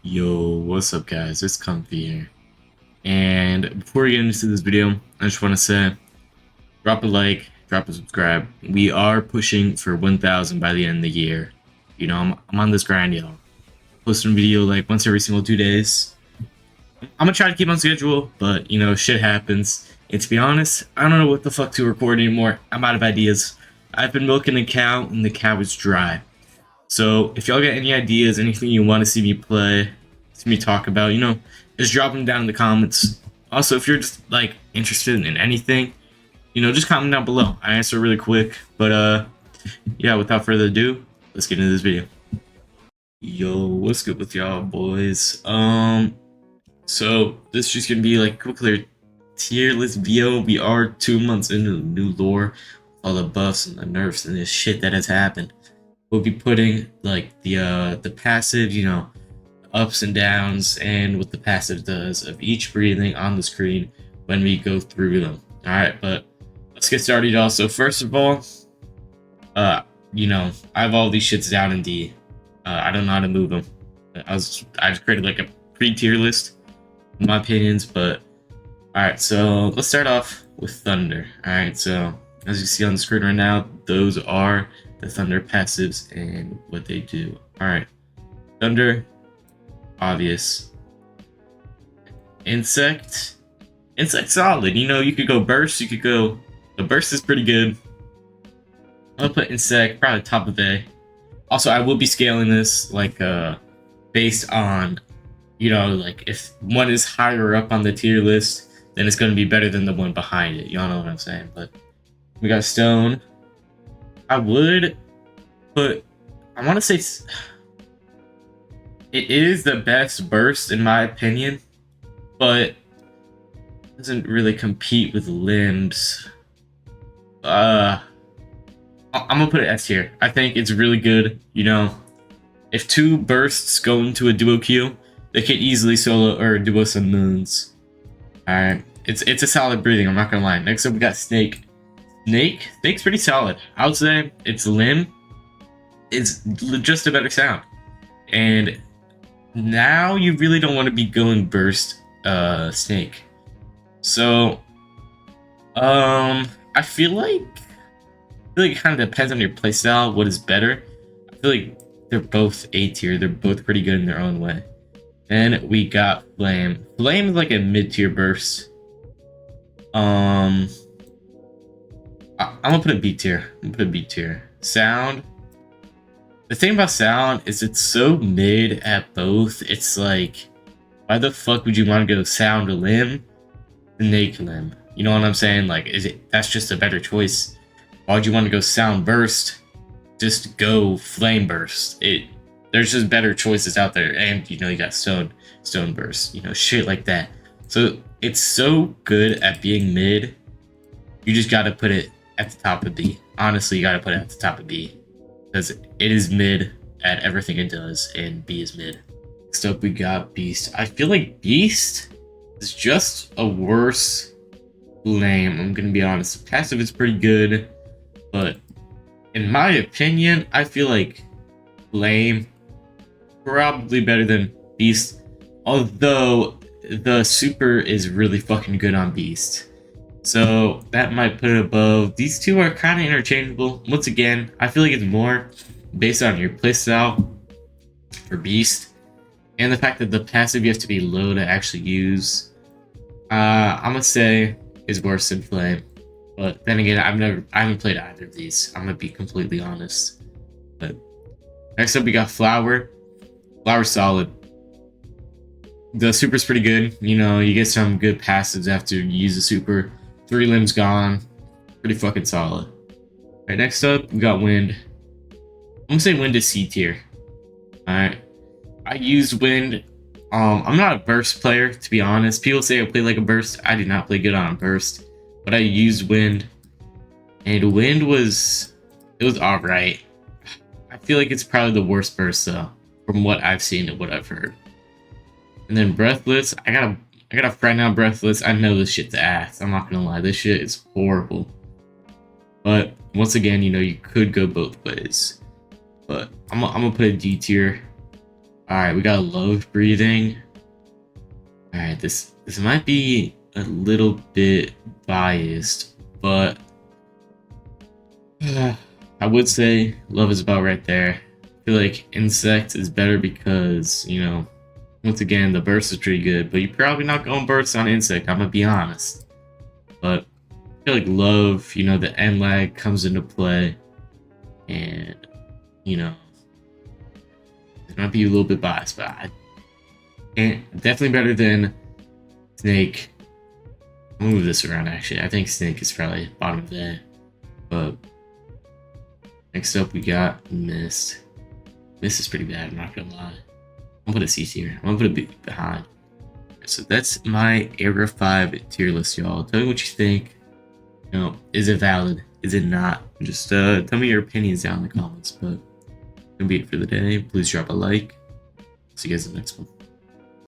Yo, what's up guys? It's Comfey here. And before we get into this video, I just want to say, drop a like, drop a subscribe. We are pushing for 1,000 by the end of the year. You know, I'm on this grind, y'all. Posting a video like once every single 2 days. I'm gonna try to keep on schedule, but you know, shit happens. And to be honest, I don't know what the fuck to record anymore. I'm out of ideas. I've been milking a cow and the cow is dry. So if y'all got any ideas, anything you want to see me play, see me talk about, you know, just drop them down in the comments. Also, if you're just like interested in anything, you know, just comment down below. I answer really quick. But yeah, without further ado, let's get into this video. Yo, what's good with y'all boys? So this is just gonna be like a quick clear tier list video. We are 2 months into the new lore, all the buffs and the nerfs and this shit that has happened. We'll be putting like the passive, you know, ups and downs and what the passive does of each breathing on the screen when we go through them. All right, but let's get started, y'all. So first of all, you know, I have all these shits down in D. I don't know how to move them. I just created like a pre-tier list, in my opinions. But all right, so let's start off with Thunder. All right, so as you see on the screen right now, those are the Thunder passives and what they do. All right, Thunder, obvious. Insect solid. You know, you could go burst. You could go. The burst is pretty good. I'm gonna put Insect probably top of A. Also, I will be scaling this like based on, you know, like if one is higher up on the tier list, then it's gonna be better than the one behind it. Y'all know what I'm saying. But we got Stone. I would put, I want to say it is the best burst in my opinion, but doesn't really compete with limbs. I'm gonna put it S tier. I think it's really good. You know, if two bursts go into a duo queue, they could easily solo or duo some moons. All right, it's a solid breathing. I'm not gonna lie. Next up, we got Snake. Snake's pretty solid. I would say its limb is just a better sound. And now you really don't want to be going burst Snake. So I feel like it kind of depends on your playstyle what is better. I feel like they're both A tier. They're both pretty good in their own way. Then we got Flame. Flame is like a mid-tier burst. I'm gonna put a B tier. Sound. The thing about sound is it's so mid at both. It's like, why the fuck would you want to go sound limb, Snake limb? You know what I'm saying? Like, that's just a better choice. Why would you want to go sound burst? Just go flame burst. There's just better choices out there, and you know you got stone burst. You know, shit like that. So it's so good at being mid. You just gotta put it at the top of B. Honestly, you gotta put it at the top of B because it is mid at everything it does, and B is mid. Next up, we got Beast. I feel like Beast is just a worse Flame. I'm gonna be honest. The passive is pretty good, but in my opinion, I feel like Flame probably better than Beast. Although the super is really fucking good on Beast. So that might put it above. These two are kind of interchangeable. Once again, I feel like it's more based on your playstyle for Beast. And the fact that the passive you have to be low to actually use. I'm gonna say is worse than Flame. But then again, I haven't played either of these. I'm gonna be completely honest. But next up we got Flower. Flower's solid. The super's pretty good. You know, you get some good passives after you use the super. 3 limbs gone. Pretty fucking solid. Alright, next up, we got Wind. I'm gonna say Wind is C tier. Alright. I use Wind. I'm not a burst player, to be honest. People say I play like a burst. I do not play good on a burst. But I used Wind. And Wind was alright. I feel like it's probably the worst burst though, from what I've seen and what I've heard. And then Breathless, I got a friend now, Breathless. I know this shit's ass. I'm not gonna lie. This shit is horrible. But once again, you know, you could go both ways. But I'm gonna put a D tier. Alright, we got love breathing. Alright, this might be a little bit biased, but I would say love is about right there. I feel like insect is better because, you know, once again, the burst is pretty good, but you're probably not going burst on insect, I'm gonna be honest. But I feel like love, you know, the end lag comes into play, and, you know, it might be a little bit biased, but definitely better than snake. I'll move this around actually. I think snake is probably bottom of that. But next up we got mist. Mist is pretty bad, I'm not gonna lie. I'll put a C tier. I'm gonna put a B behind. So that's my Era 5 tier list, y'all. Tell me what you think. You know, is it valid? Is it not? Just tell me your opinions down in the comments. But that'll be it for the day. Please drop a like. See you guys in the next one.